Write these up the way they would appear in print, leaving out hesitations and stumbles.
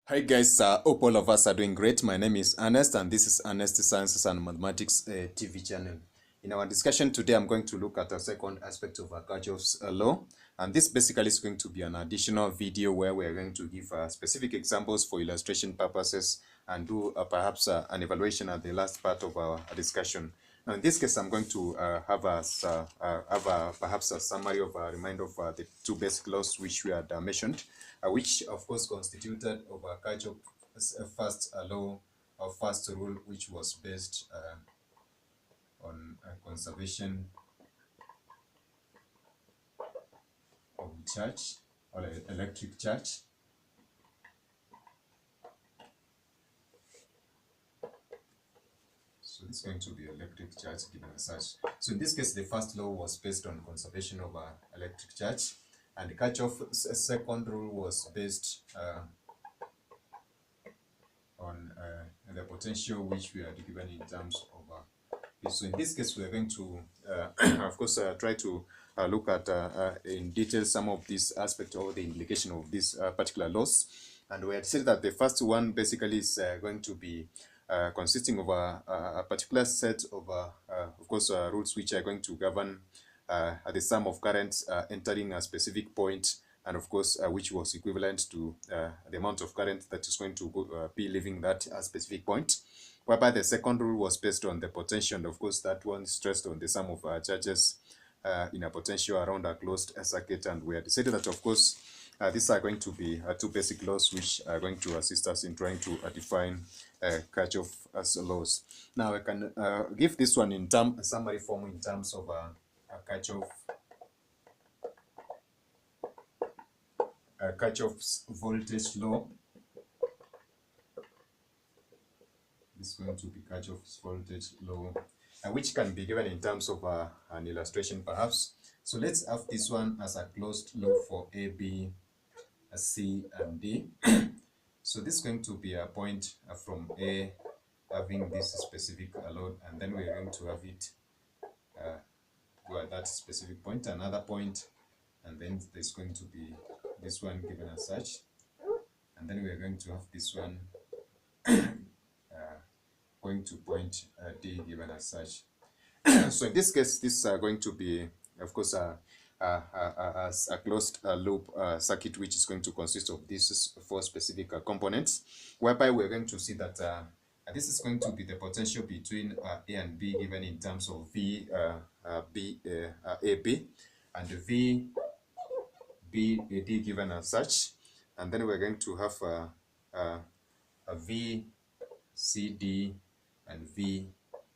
Hi guys, hope all of us are doing great. My name is Ernest and this is Ernest Sciences and Mathematics TV channel. In our discussion today, I'm going to look at a second aspect of Kirchhoff's law, and this basically is going to be an additional video where we're going to give specific examples for illustration purposes and do perhaps an evaluation at the last part of our discussion. Now, in this case, I'm going to have perhaps a summary of a reminder of the two basic laws which we had mentioned, which of course constituted of Kirchhoff's first law or first rule, which was based on conservation of charge or electric charge. So this is going to be electric charge given as such. So in this case, the first law was based on conservation of electric charge, and Kirchhoff's second rule was based on the potential which we are given in terms of so in this case, we are going to, of course, try to look at in detail some of these aspects or the implication of these particular laws. And we had said that the first one basically is going to be consisting of a particular set of course, rules which are going to govern the sum of currents entering a specific point, and of course, which was equivalent to the amount of current that is going to be leaving that specific point. Whereby the second rule was based on the potential, and of course that one stressed on the sum of charges in a potential around a closed circuit. And we had decided that of course these are going to be two basic laws which are going to assist us in trying to define Kirchhoff's laws. Now I can give this one in summary form in terms of Kirchhoff's voltage law. This is going to be Kirchhoff's voltage law, which can be given in terms of an illustration perhaps. So let's have this one as a closed loop for A, B, C, and D. So this is going to be a point from A having this specific load, and then we're going to have it go at that specific point, another point, and then there's going to be this one given as such, and then we're going to have this one going to point D given as such. So in this case, this is going to be, of course, a closed loop circuit, which is going to consist of these four specific components, whereby we're going to see that this is going to be the potential between A and B given in terms of AB, and V B D given as such, and then we're going to have a V C D and V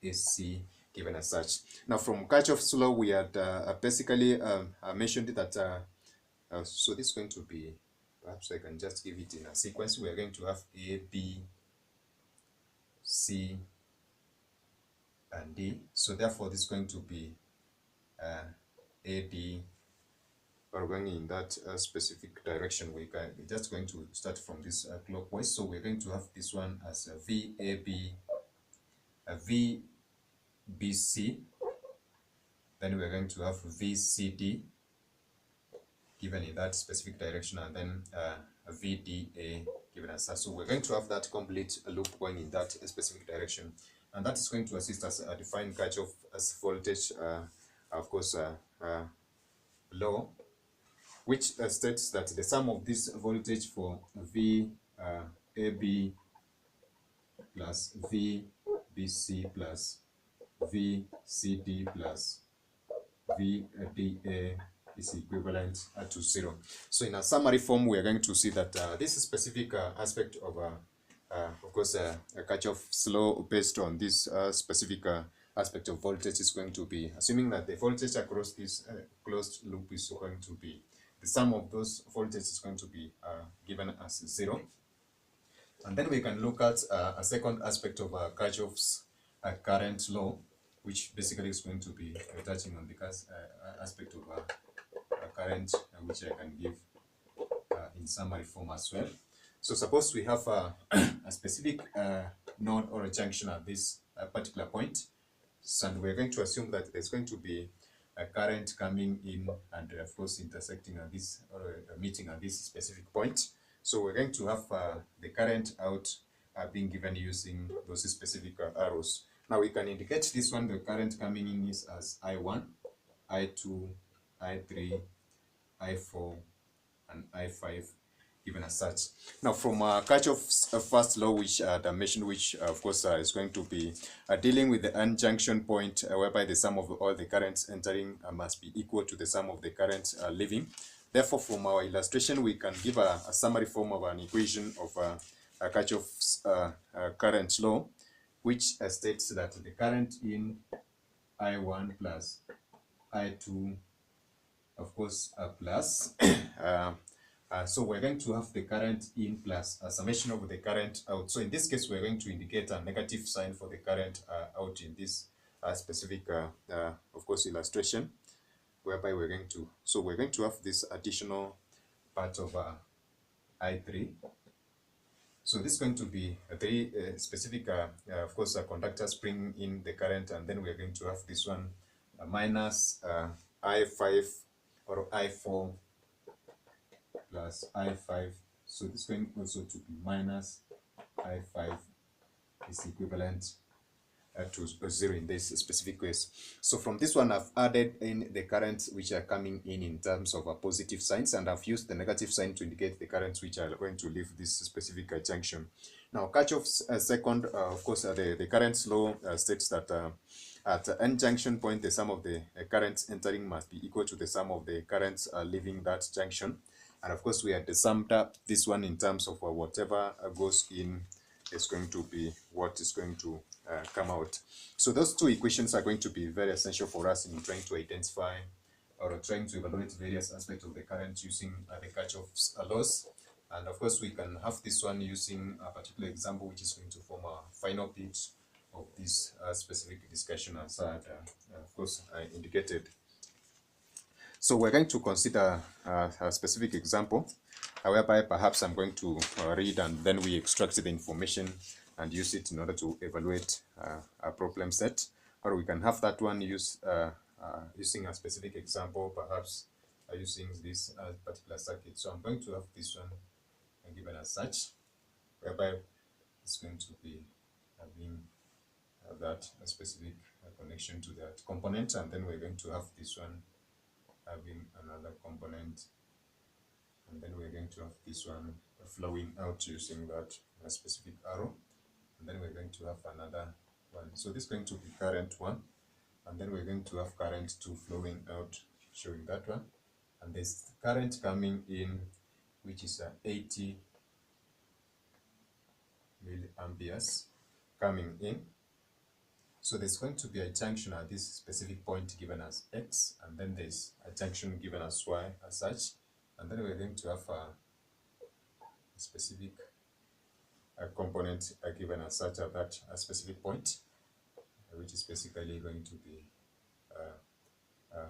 is C given as such. Now from Kirchhoff's law, we had basically mentioned that, so this is going to be, perhaps I can just give it in a sequence. We are going to have A, B, C, and D. So therefore this is going to be A, D, or going in that specific direction. We're just going to start from this clockwise. So we're going to have this one as a V, A, B, a V, B, C. Then we're going to have V, C, D given in that specific direction, and then a V, D, A given as such. So we're going to have that complete loop going in that specific direction, and that is going to assist us define Kirchhoff's voltage, of course, law, which states that the sum of this voltage for V AB plus V BC plus VCD plus VDA is equivalent to 0. So in a summary form, we are going to see that this specific aspect of course, Kirchhoff's law based on this specific aspect of voltage is going to be assuming that the voltage across this closed loop is going to be the sum of those voltages is going to be given as 0. And then we can look at a second aspect of Kirchhoff's current law, which basically is going to be touching on the aspect of current, which I can give in summary form as well. So suppose we have a specific node or a junction at this particular point, and we're going to assume that there's going to be a current coming in and of course intersecting at this or meeting at this specific point. So we're going to have the current out being given using those specific arrows. Now we can indicate this one, the current coming in is as I1, I2, I3, I4, and I5 given as such. Now from Kirchhoff's first law, which dimension, which of course is going to be dealing with the end junction point, whereby the sum of all the currents entering must be equal to the sum of the currents leaving. Therefore, from our illustration, we can give a summary form of an equation of Kirchhoff's current law, which states that the current in I1 plus I2, of course, plus so we're going to have the current in plus a summation of the current out. So in this case, we're going to indicate a negative sign for the current out in this specific, of course, illustration, whereby we're going to have this additional part of I3. So this is going to be a very specific, of course, conductors bring in the current, and then we're going to have this one minus I5 or I4 plus I5. So this is going also to be minus I5 is equivalent to 0 in this specific case. So from this one, I've added in the currents which are coming in terms of positive signs, and I've used the negative sign to indicate the currents which are going to leave this specific junction. Now, Kirchhoff's second, of course, the current law states that at the end junction point, the sum of the currents entering must be equal to the sum of the currents leaving that junction. And of course, we had summed up this one in terms of whatever goes in is going to be what is going to come out. So those two equations are going to be very essential for us in trying to identify or trying to evaluate various aspects of the current using the Kirchhoff's laws. And of course, we can have this one using a particular example, which is going to form a final pitch of this specific discussion as of course, I indicated. So we're going to consider a specific example, whereby perhaps I'm going to read and then we extract the information and use it in order to evaluate a problem set. Or we can have that one use using a specific example, perhaps using this particular circuit. So I'm going to have this one given as such, whereby it's going to be having that specific connection to that component, and then we're going to have this one having another component, and then we're going to have this one flowing out using that specific arrow, and then we're going to have another one. So this is going to be current 1, and then we're going to have current 2 flowing out showing that one, and there's current coming in which is 80 milliamperes coming in. So there's going to be a junction at this specific point given as X, and then there's a junction given as Y as such, and then we're going to have a specific component given as such at that specific point, which is basically going to be a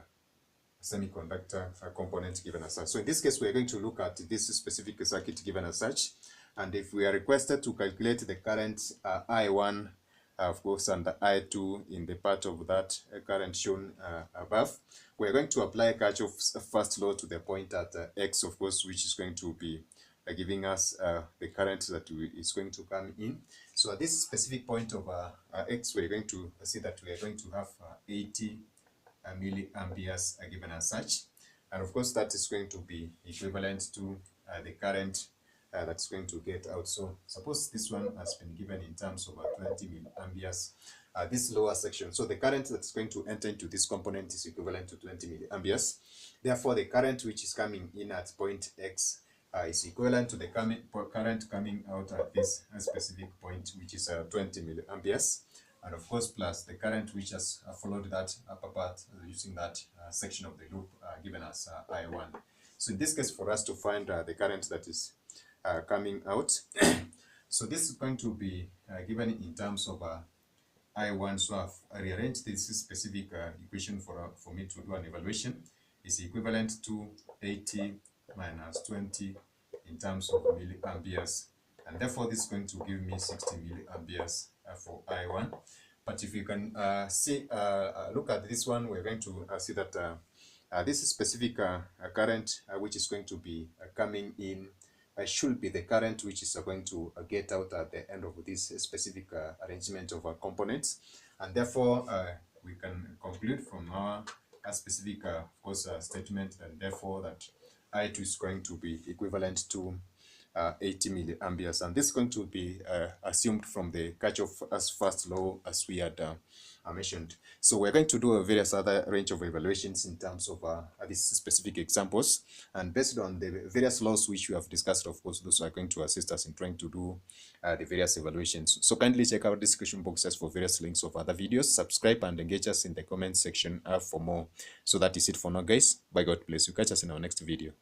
semiconductor component given as such. So in this case, we're going to look at this specific circuit given as such, and if we are requested to calculate the current I1, of course, and the I2 in the part of that current shown above, we're going to apply Kirchhoff's first law to the point at X, of course, which is going to be giving us the current that is going to come in. So at this specific point of X, we're going to see that we are going to have 80 milliamperes given as such, and of course that is going to be equivalent to the current that's going to get out. So suppose this one has been given in terms of 20 milliamperes, this lower section. So the current that's going to enter into this component is equivalent to 20 milliamperes. Therefore, the current which is coming in at point X is equivalent to the current coming out at this specific point, which is 20 milliamperes. And of course, plus the current which has followed that upper part using that section of the loop given as I1. So in this case, for us to find the current that is coming out, so this is going to be given in terms of I1. So I've rearranged this specific equation for me to do an evaluation. Is equivalent to 80 minus 20 in terms of milliamperes, and therefore this is going to give me 60 milliamperes for I1. But if you can look at this one, we're going to see that this specific current which is going to be coming in should be the current which is going to get out at the end of this specific arrangement of components. And therefore, we can conclude from our specific of course statement, and therefore that I2 is going to be equivalent to 80 milliamperes, and this is going to be assumed from the Kirchhoff's first law, as we had mentioned. So we're going to do a various other range of evaluations in terms of these specific examples, and based on the various laws which we have discussed, of course, those are going to assist us in trying to do the various evaluations. So kindly check out the description boxes for various links of other videos. Subscribe and engage us in the comment section for more. So that is it for now, guys. By God bless you. Catch us in our next video.